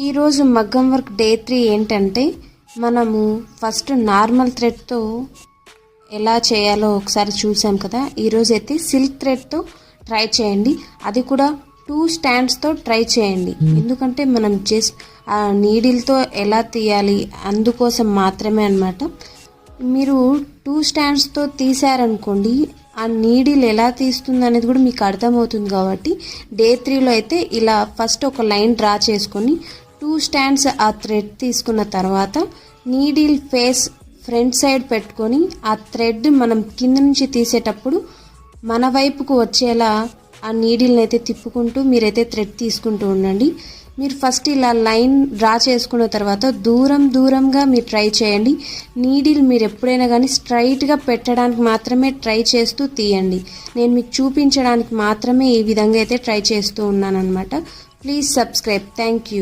ఈరోజు మగ్గం work day 3 ఏంటంటే మనము ఫస్ట్ నార్మల్ థ్రెడ్తో ఎలా చేయాలో ఒకసారి చూసాం కదా. ఈరోజు అయితే సిల్క్ థ్రెడ్తో ట్రై చేయండి, అది కూడా 2 స్టాండ్స్తో ట్రై చేయండి. ఎందుకంటే మనం జస్ట్ ఆ నీడిల్తో ఎలా తీయాలి అందుకోసం మాత్రమే అన్నమాట. మీరు 2 స్టాండ్స్తో తీసారనుకోండి, ఆ నీడిల్ ఎలా తీస్తుంది అనేది కూడా మీకు అర్థమవుతుంది. కాబట్టి డే 3లో అయితే ఇలా ఫస్ట్ ఒక లైన్ డ్రా చేసుకొని 2 స్టాండ్స్ ఆ థ్రెడ్ తీసుకున్న తర్వాత నీడిల్ ఫేస్ ఫ్రంట్ సైడ్ పెట్టుకొని ఆ థ్రెడ్ మనం కింద నుంచి తీసేటప్పుడు మన వైపుకు వచ్చేలా ఆ నీడిల్ని అయితే తిప్పుకుంటూ మీరైతే థ్రెడ్ తీసుకుంటూ ఉండండి. మీరు ఫస్ట్ ఇలా లైన్ డ్రా చేసుకున్న తర్వాత దూరంగా మీరు ట్రై చేయండి. నీడిల్ మీరు ఎప్పుడైనా కానీ స్ట్రైట్గా పెట్టడానికి మాత్రమే ట్రై చేస్తూ తీయండి. నేను మీకు చూపించడానికి మాత్రమే ఈ విధంగా అయితే ట్రై చేస్తూ ఉన్నాను అనమాట. Please subscribe. Thank you.